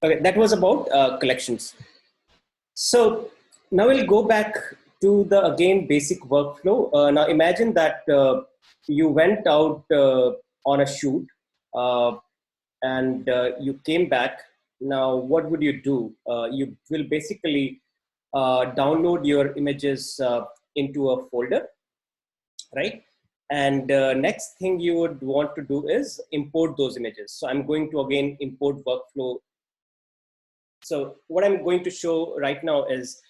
Okay, that was about collections. So now we'll go back to the again basic workflow. Now imagine that you went out on a shoot and you came back. Now what would you do? You will basically download your images into a folder, right? And next thing you would want to do is import those images. So I'm going to again import workflow. So what I'm going to show right now is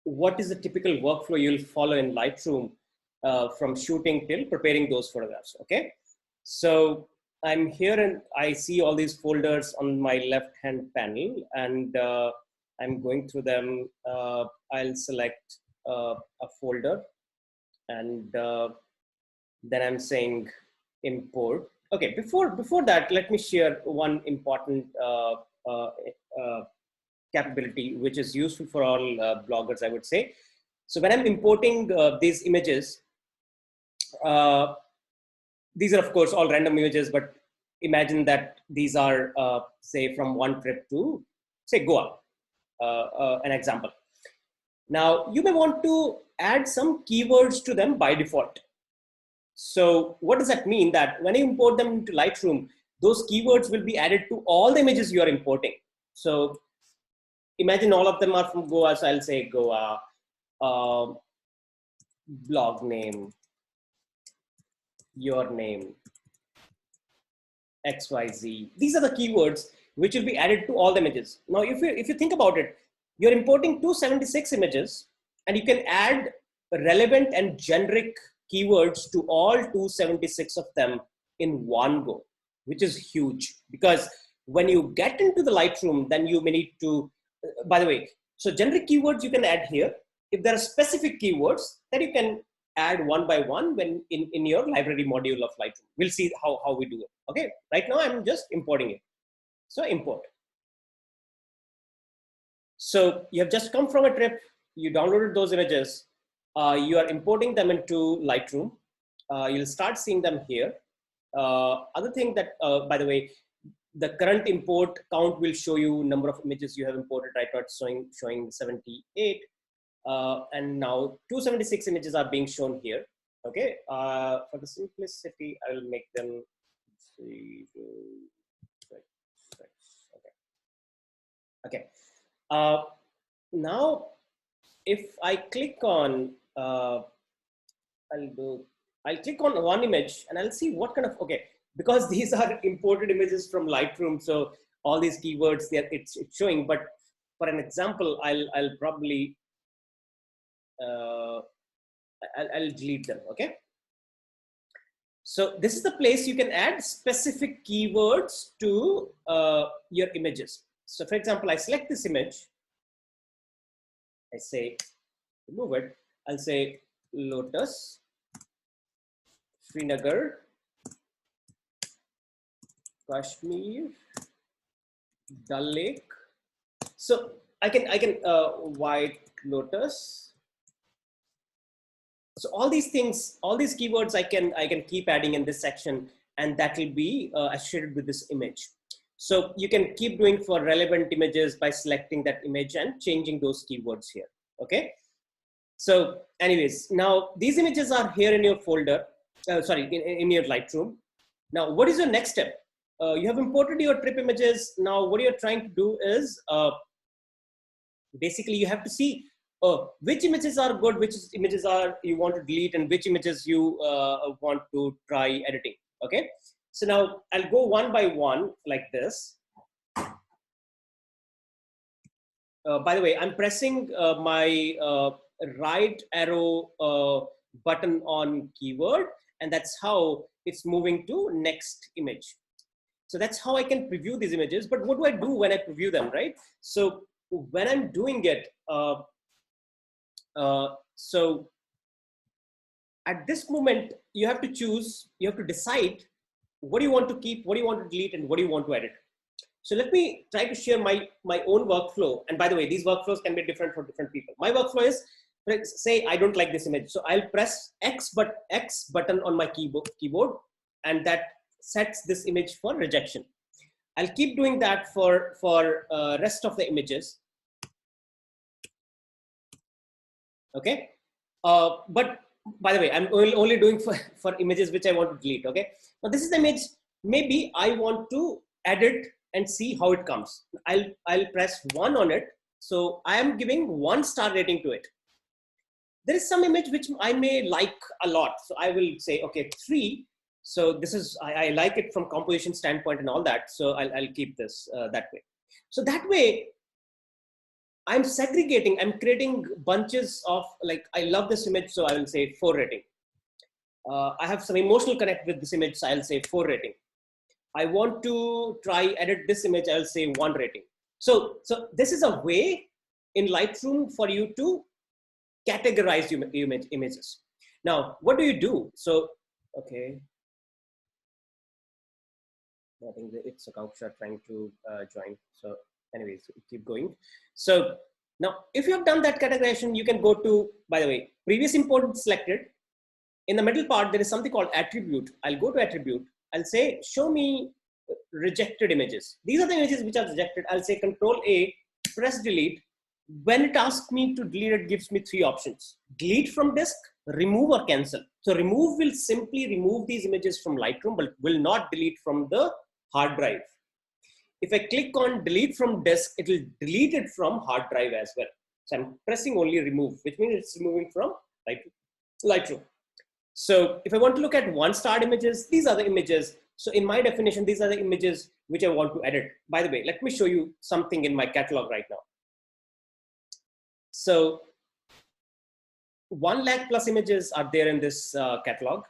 what is the typical workflow you'll follow in Lightroom from shooting till preparing those photographs, okay? So I'm here and I see all these folders on my left-hand panel and I'm going through them. I'll select a folder and then I'm saying import. Okay, before that, let me share one important capability, which is useful for all bloggers, I would say. So when I'm importing these images, these are of course all random images, but imagine that these are say from one trip to say Goa, an example. Now you may want to add some keywords to them by default. So what does that mean? That when you import them into Lightroom, those keywords will be added to all the images you are importing. So imagine all of them are from Goa. So I'll say Goa, blog name, your name, XYZ. These are the keywords which will be added to all the images. Now, if you think about it, you're importing 276 images and you can add relevant and generic keywords to all 276 of them in one go, which is huge. Because when you get into the Lightroom, then you may need to, by the way, so generic keywords you can add here. If there are specific keywords, then you can add one by one when in your library module of Lightroom. We'll see how we do it. Okay, right now I'm just importing it. So import. So you have just come from a trip, you downloaded those images, you are importing them into Lightroom. You'll start seeing them here. Other thing that, by the way, the current import count will show you number of images you have imported. Right now it's showing 78. And now 276 images are being shown here. Okay, for the simplicity, I will make them 3, 2, 6. Okay. Now, if I click on, I'll click on one image and I'll see what kind of, okay, because these are imported images from Lightroom, so all these keywords there it's showing. But for an example, I'll probably I'll delete them. Okay. So this is the place you can add specific keywords to your images. So for example, I select this image. I say remove it. I'll say Lotus, Srinagar, Kashmir, Dal Lake. So I can White Lotus. So all these things, all these keywords, I can keep adding in this section, and that will be associated with this image. So you can keep doing for relevant images by selecting that image and changing those keywords here. Okay. So anyways, now these images are here in your folder, in your Lightroom. Now, what is your next step? You have imported your trip images. Now, what you're trying to do is basically you have to see which images are good, which images are you want to delete, and which images you want to try editing. Okay. So now I'll go one by one like this. By the way, I'm pressing my right arrow button on keyword, and that's how it's moving to next image. So that's how I can preview these images. But what do I do when I preview them, right? So when I'm doing it, so at this moment, you have to choose, you have to decide what do you want to keep, what do you want to delete, and what do you want to edit. So let me try to share my own workflow. And by the way, these workflows can be different for different people. My workflow is, say I don't like this image. So I'll press X button on my keyboard, and that sets this image for rejection. I'll keep doing that for rest of the images. Okay. But by the way, I'm only doing for images which I want to delete. Okay. Now this is the image. Maybe I want to edit and see how it comes. I'll press 1 on it. So I am giving 1-star rating to it. There is some image which I may like a lot. So I will say, okay, 3. So this is, I like it from composition standpoint and all that. So I'll keep this that way. So that way, I'm segregating, I'm creating bunches of, like, I love this image, so I will say 4 rating. I have some emotional connect with this image, so I'll say 4 rating. I want to try edit this image, I'll say 1 rating. So this is a way in Lightroom for you to categorize images. Now, what do you do? So, okay. I think it's a Kauksha trying to join. So anyways, keep going. So now, if you have done that categorization, you can go to, by the way, previous import selected. In the middle part, there is something called attribute. I'll go to attribute. I'll say, show me rejected images. These are the images which are rejected. I'll say Control A, press delete. When it asks me to delete, it gives me 3 options: delete from disk, remove, or cancel. So remove will simply remove these images from Lightroom, but will not delete from the hard drive. If I click on delete from disk, it will delete it from hard drive as well. So I'm pressing only remove, which means it's removing from Lightroom. So if I want to look at 1-star images, these are the images. So in my definition, these are the images which I want to edit. By the way, let me show you something in my catalog right now. So 1 lakh plus images are there in this catalog.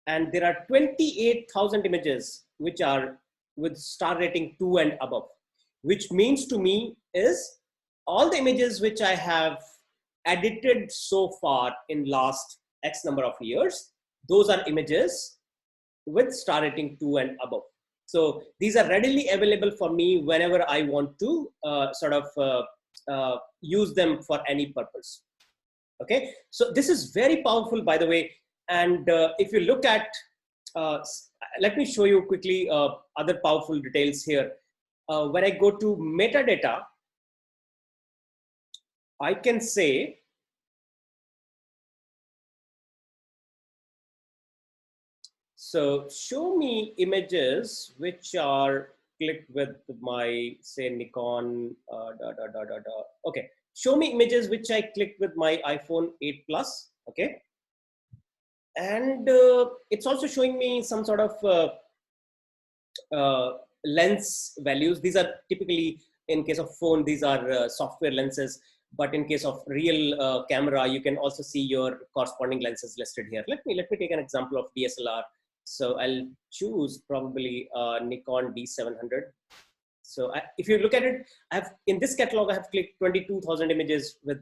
And there are 28,000 images which are with star rating 2 and above, which means to me is all the images which I have edited so far in last X number of years, those are images with star rating 2 and above. So these are readily available for me whenever I want to use them for any purpose. Okay, so this is very powerful, by the way. And if you look at, let me show you quickly other powerful details here. When I go to metadata, I can say, so show me images which are clicked with my, say, Nikon, okay. Show me images which I clicked with my iPhone 8 Plus, okay? And it's also showing me some sort of lens values. These are typically, in case of phone, these are software lenses. But in case of real camera, you can also see your corresponding lenses listed here. Let me take an example of DSLR. So I'll choose probably Nikon D700. So if you look at it, in this catalog, I have clicked 22,000 images with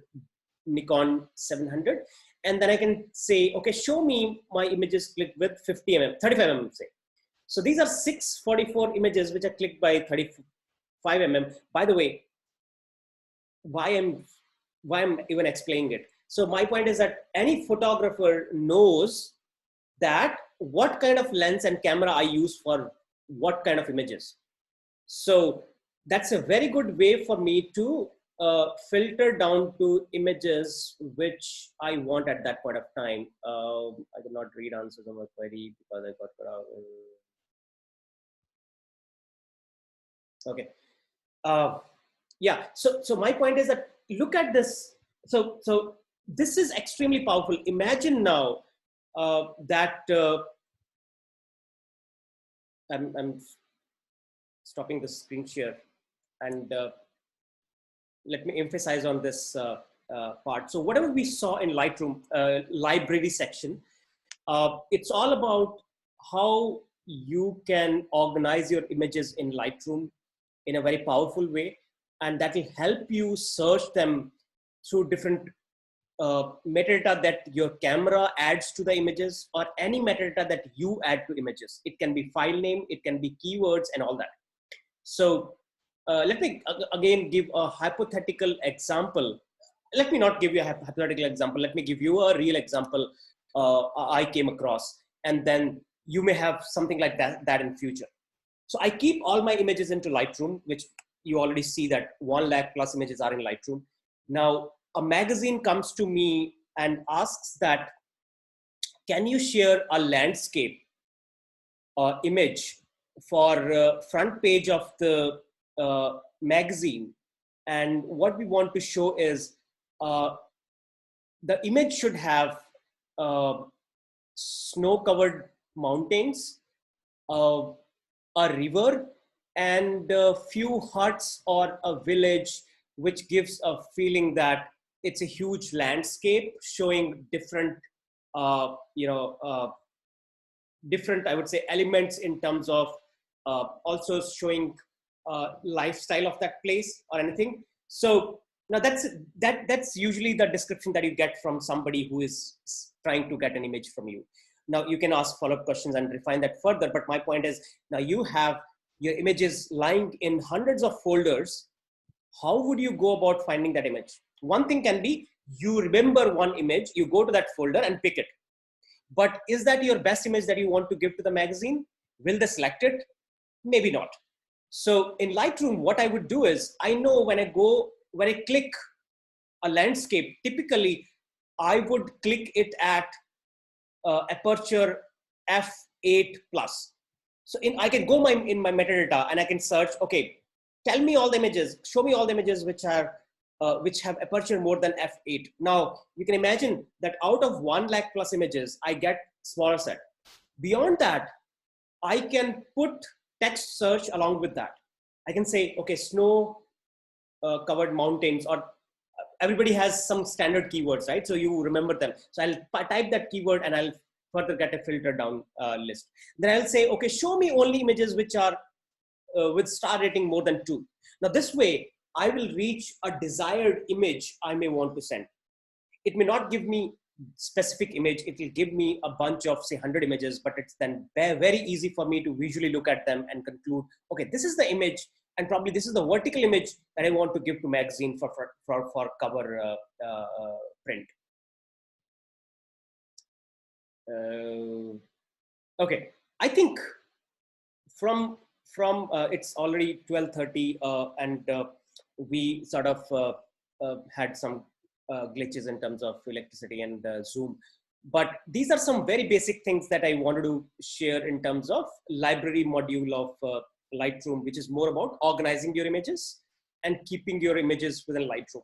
Nikon 700. And then I can say, okay, show me my images clicked with 50 mm, 35 mm, say. So these are 644 images which are clicked by 35 mm. By the way, why I'm even explaining it. So my point is that any photographer knows that what kind of lens and camera I use for what kind of images. So that's a very good way for me to filter down to images which I want at that point of time. I did not read answers on my query because I got cut out. Okay. Yeah. So my point is that look at this. So this is extremely powerful. Imagine now that I'm stopping the screen share, and let me emphasize on this part. So whatever we saw in Lightroom library section, it's all about how you can organize your images in Lightroom in a very powerful way, and that will help you search them through different metadata that your camera adds to the images, or any metadata that you add to images. It can be file name, it can be keywords and all that. So let me again give a hypothetical example. Let me not give you a hypothetical example. Let me give you a real example I came across, and then you may have something like that in future. So I keep all my images into Lightroom, which you already see that 1 lakh plus images are in Lightroom. Now, a magazine comes to me and asks that, can you share a landscape image for front page of the magazine? And what we want to show is the image should have uh, snow-covered mountains, uh, a river, and a few huts or a village, which gives a feeling that it's a huge landscape showing different, different, I would say, elements in terms of also showing lifestyle of that place or anything. So now that's usually the description that you get from somebody who is trying to get an image from you. Now you can ask follow-up questions and refine that further. But my point is, now you have your images lying in hundreds of folders. How would you go about finding that image? One thing can be, you remember one image, you go to that folder and pick it. But is that your best image that you want to give to the magazine? Will they select it? Maybe not. So in Lightroom, what I would do is, I know when I click a landscape, typically I would click it at aperture f8 plus. So I can go in my metadata and I can search, okay, tell me all the images, show me all the images which have aperture more than f8. Now you can imagine that out of 1 lakh plus images, I get smaller set. Beyond that, I can put text search along with that. I can say, okay, snow covered mountains, or everybody has some standard keywords, right? So you remember them. So I'll type that keyword and I'll further get a filter down list. Then I'll say, okay, show me only images which are with star rating more than 2. Now this way, I will reach a desired image I may want to send. It may not give me specific image. It will give me a bunch of, say, 100 images, but it's then very easy for me to visually look at them and conclude, okay, this is the image, and probably this is the vertical image that I want to give to magazine for cover print. Okay, I think from it's already 12:30, and we sort of had some glitches in terms of electricity and Zoom. But these are some very basic things that I wanted to share in terms of library module of Lightroom, which is more about organizing your images and keeping your images within Lightroom.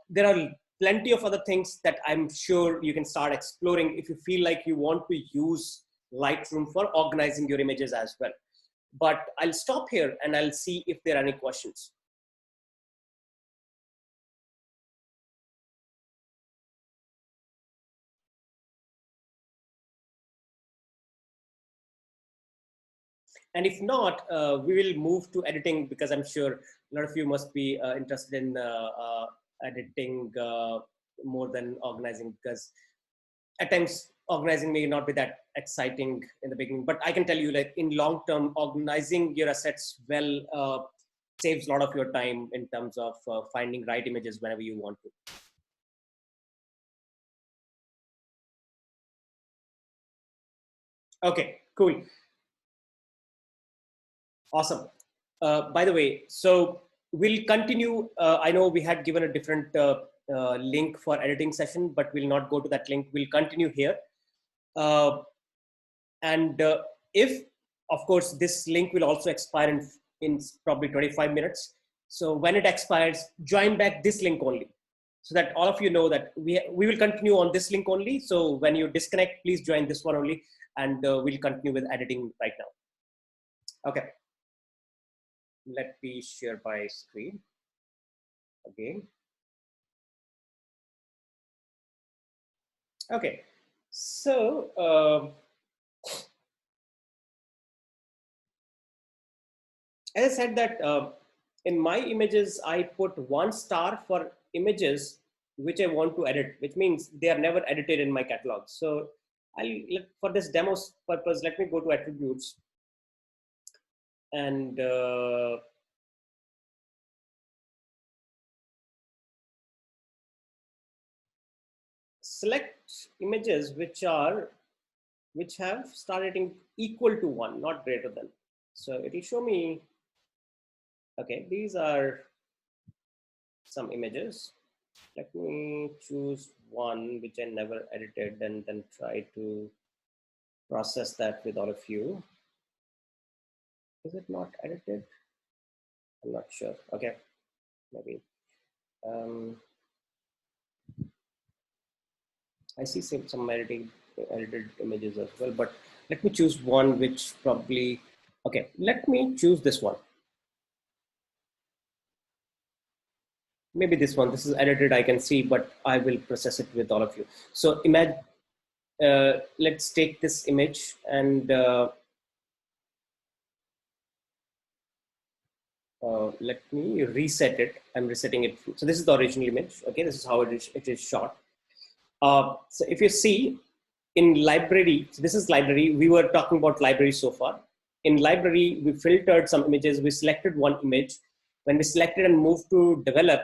There are plenty of other things that I'm sure you can start exploring if you feel like you want to use Lightroom for organizing your images as well. But I'll stop here and I'll see if there are any questions. And if not, we will move to editing, because I'm sure a lot of you must be interested in editing more than organizing, because at times organizing may not be that exciting in the beginning. But I can tell you, like, in long term, organizing your assets well saves a lot of your time in terms of finding right images whenever you want to. Okay, cool. Awesome. By the way, so we'll continue. I know we had given a different link for editing session, but we'll not go to that link. We'll continue here. And if, of course, this link will also expire in probably 25 minutes. So when it expires, join back this link only, so that all of you know that we will continue on this link only. So when you disconnect, please join this one only, and we'll continue with editing right now. Okay. Let me share my screen again. Okay, so as I said that in my images, I put 1 star for images which I want to edit, which means they are never edited in my catalog. So for this demo purpose, let me go to attributes and select images which have star rating equal to 1, not greater than. So it will show me, okay, these are some images. Let me choose one which I never edited and then try to process that with all of you. Is it not edited? I'm not sure. Okay, maybe. I see some edited images as well, but let me choose one which probably, okay, let me choose this one. Maybe this one, this is edited, I can see, but I will process it with all of you. So imagine, let's take this image and let me reset it. I'm resetting it. So this is the original image. Okay, this is how it is shot. So if you see in library, so this is library. We were talking about library so far. In library, we filtered some images. We selected one image. When we selected and moved to develop,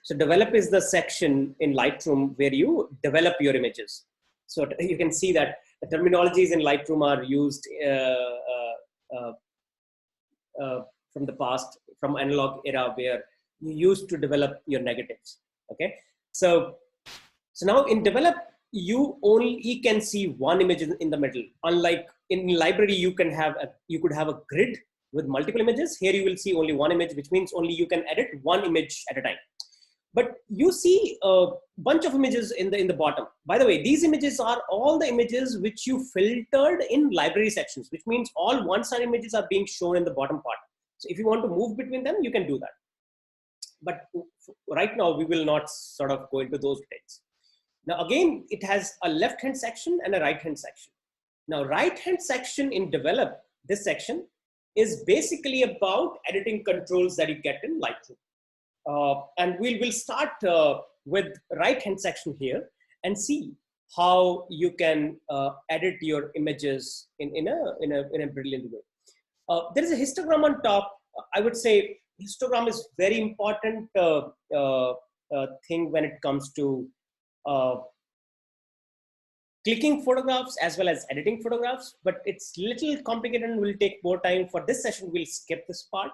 so develop is the section in Lightroom where you develop your images. So you can see that the terminologies in Lightroom are used from the past, from analog era where you used to develop your negatives. Okay, so now in develop, you only can see one image in the middle. Unlike in library, you could have a grid with multiple images. Here you will see only one image, which means only you can edit one image at a time. But you see a bunch of images in the bottom. By the way, these images are all the images which you filtered in library sections, which means all one-side images are being shown in the bottom part. So if you want to move between them, you can do that. But right now, we will not sort of go into those details. Now, again, it has a left-hand section and a right-hand section. Now, right-hand section in develop, this section is basically about editing controls that you get in Lightroom. And we'll start with right-hand section here and see how you can edit your images in a brilliant way. There is a histogram on top. I would say histogram is very important thing when it comes to clicking photographs as well as editing photographs, but it's little complicated and will take more time. For this session, we'll skip this part.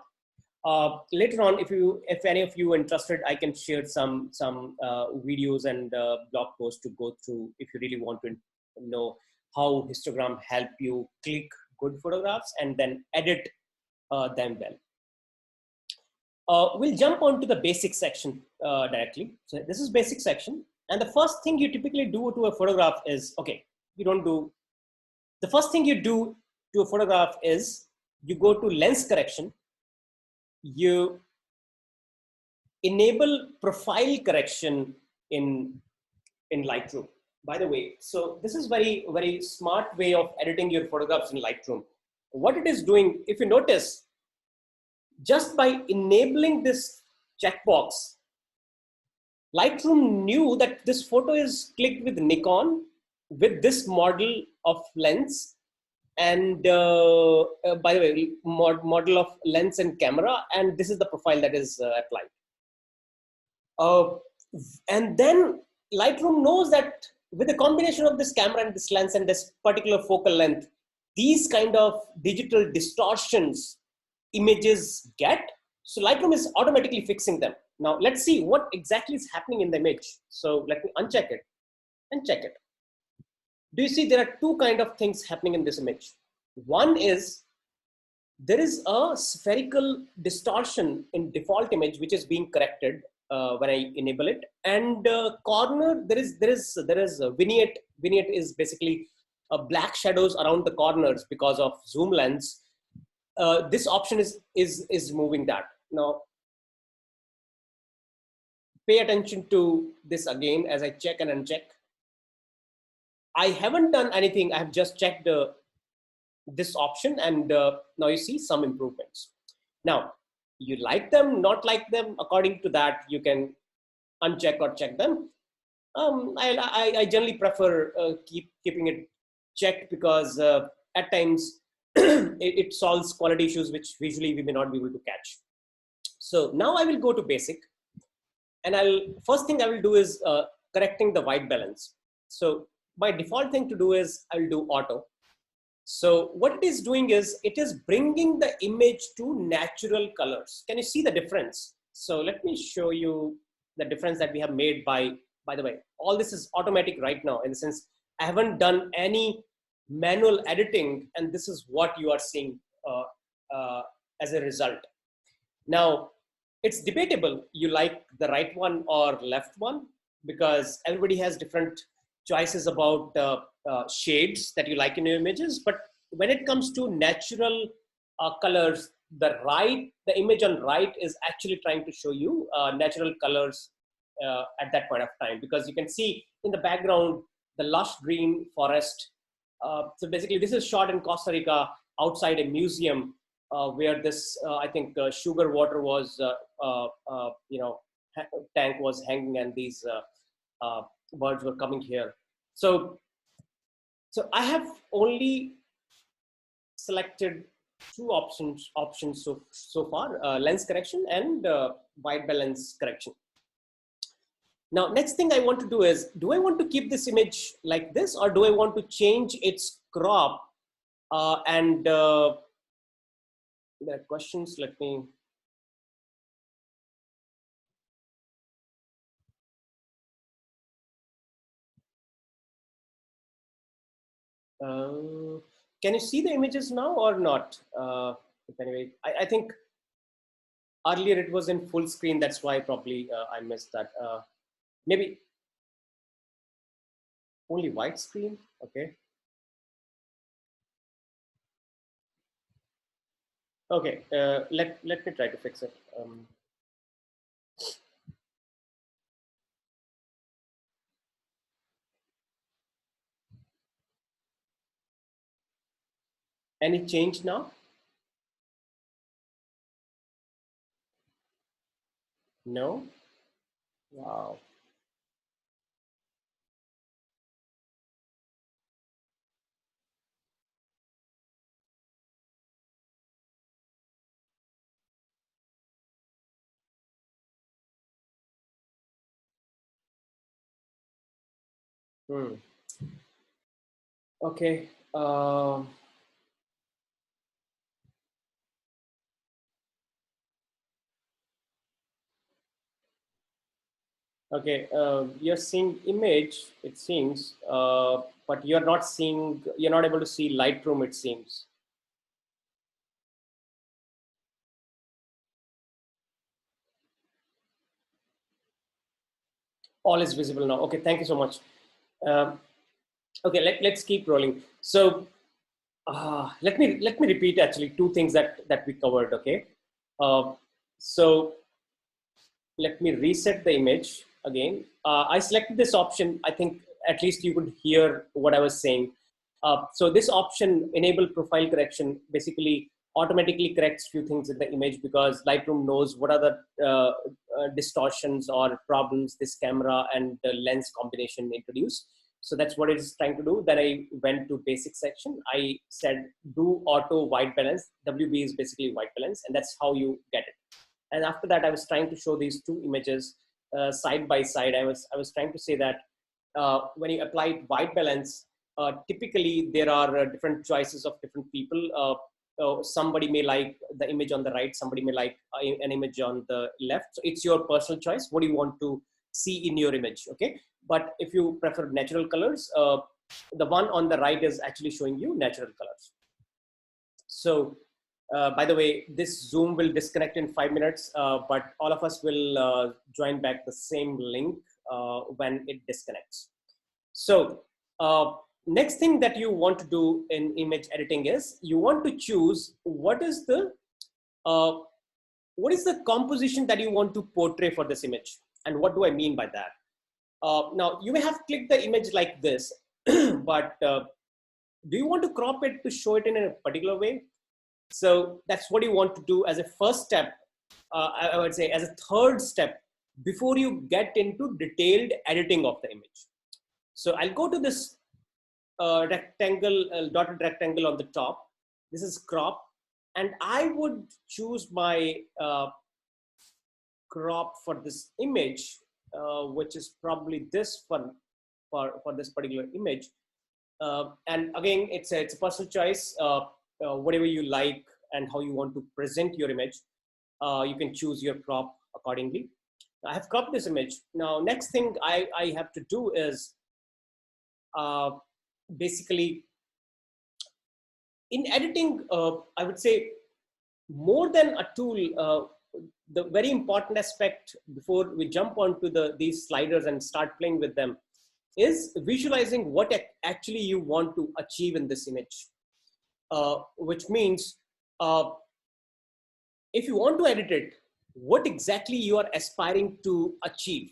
Later on, if any of you are interested, I can share some videos and blog posts to go through if you really want to know how histogram help you click good photographs and then edit them well. We'll jump on to the basic section directly. So this is basic section. And the first thing you typically do to a photograph is, okay, the first thing you do to a photograph is you go to lens correction. You enable profile correction in Lightroom. By the way, so this is very, very smart way of editing your photographs in Lightroom. What it is doing, if you notice, just by enabling this checkbox, Lightroom knew that this photo is clicked with Nikon with this model of lens. And by the way, model of lens and camera, and this is the profile that is applied. And then Lightroom knows that with the combination of this camera and this lens and this particular focal length, these kind of digital distortions images get. So Lightroom is automatically fixing them. Now let's see what exactly is happening in the image. So let me uncheck it and check it. Do you see there are two kind of things happening in this image? One is there is a spherical distortion in default image which is being corrected when I enable it, and corner there is a vignette. Vignette is basically black shadows around the corners because of zoom lens. This option is removing that. Now pay attention to this again as I check and uncheck. I haven't done anything. I have just checked this option, and now you see some improvements. Now, you like them, not like them, according to that, you can uncheck or check them. I generally prefer keeping it checked because at times it solves quality issues which visually we may not be able to catch. So now I will go to basic, and first thing I will do is correcting the white balance. So my default thing to do is I will do auto. So what it is doing is it is bringing the image to natural colors. Can you see the difference? So let me show you the difference that we have made by the way, all this is automatic right now, in the sense I haven't done any manual editing, and this is what you are seeing as a result. Now, it's debatable you like the right one or left one, because everybody has different choices about shades that you like in your images. But when it comes to natural colors, the image on right is actually trying to show you natural colors at that point of time, because you can see in the background the lush green forest. So basically, this is shot in Costa Rica outside a museum where this, I think, sugar water was, tank was hanging, and these birds were coming here. So I have only selected two options so far: lens correction and white balance correction. Now, next thing I want to do is, do I want to keep this image like this, or do I want to change its crop? And there are questions. Let me. Can you see the images now or not? Anyway, I think earlier it was in full screen. That's why probably I missed that. Maybe only white screen. Okay. Okay. Let me try to fix it. Any change now? No. Wow. Hmm. Okay. Okay. You're seeing image, it seems, but you're not seeing. You're not able to see Lightroom, it seems. All is visible now. Okay. Thank you so much. Um, okay. Let's keep rolling. So let me repeat actually two things that we covered. Okay. Uh, so let me reset the image again. I selected this option. I think at least you could hear what I was saying. So this option, enable profile correction, basically automatically corrects few things in the image, because Lightroom knows what are the distortions or problems this camera and the lens combination introduce. So that's what it is trying to do. Then I went to basic section. I said do auto white balance. WB is basically white balance, and that's how you get it. And after that, I was trying to show these two images side by side. I was trying to say that when you apply white balance, typically there are different choices of different people. Somebody may like the image on the right, somebody may like an image on the left. So it's your personal choice. What do you want to see in your image? Okay. But if you prefer natural colors, the one on the right is actually showing you natural colors. So by the way, this Zoom will disconnect in 5 minutes, but all of us will join back the same link when it disconnects. So next thing that you want to do in image editing is you want to choose uh, what is the composition that you want to portray for this image. And what do I mean by that? Now, you may have clicked the image like this, but do you want to crop it to show it in a particular way? So that's what you want to do as a first step. I would say as a third step before you get into detailed editing of the image. So I'll go to this rectangle, dotted rectangle on the top. This is crop, and I would choose my crop for this image, which is probably this for this particular image. And again, it's a personal choice. Whatever you like and how you want to present your image, you can choose your crop accordingly. I have cropped this image. Now, next thing I have to do is uh, basically in editing, I would say more than a tool, the very important aspect before we jump onto these sliders and start playing with them is visualizing what actually you want to achieve in this image, which means if you want to edit it, what exactly you are aspiring to achieve.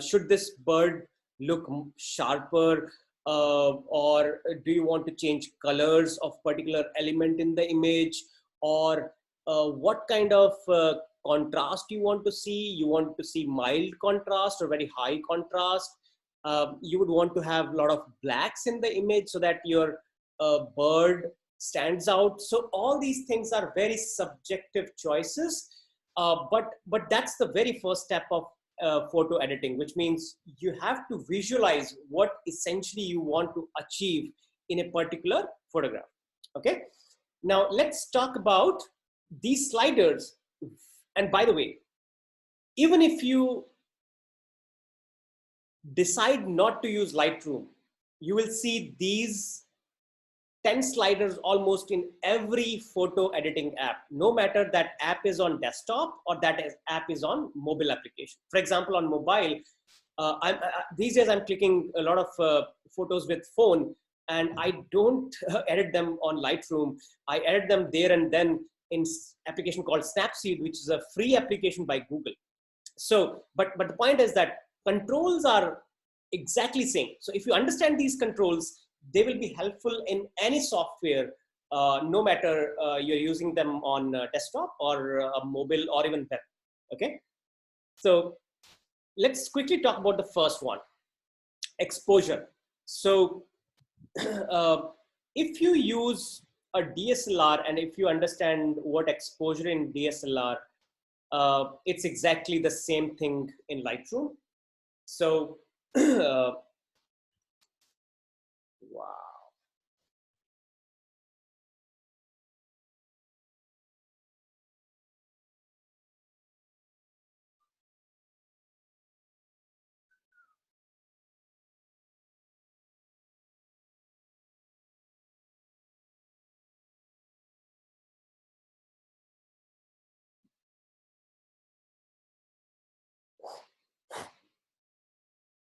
Should this bird look sharper, or do you want to change colors of particular element in the image, or what kind of contrast you want to see? You want to see mild contrast or very high contrast? You would want to have a lot of blacks in the image so that your bird stands out. So all these things are very subjective choices, but that's the very first step of photo editing, which means you have to visualize what essentially you want to achieve in a particular photograph. Okay, now let's talk about these sliders. And by the way, even if you decide not to use Lightroom, you will see these 10 sliders almost in every photo editing app, no matter that app is on desktop or that app is on mobile application. For example, on mobile, these days I'm clicking a lot of photos with phone, and I don't edit them on Lightroom. I edit them there and then in application called Snapseed, which is a free application by Google. So, but the point is that controls are exactly same. So if you understand these controls, they will be helpful in any software, no matter you're using them on desktop or a mobile or even web. Okay, so let's quickly talk about the first one, exposure. So if you use a DSLR and if you understand what exposure in DSLR, it's exactly the same thing in Lightroom. So wow.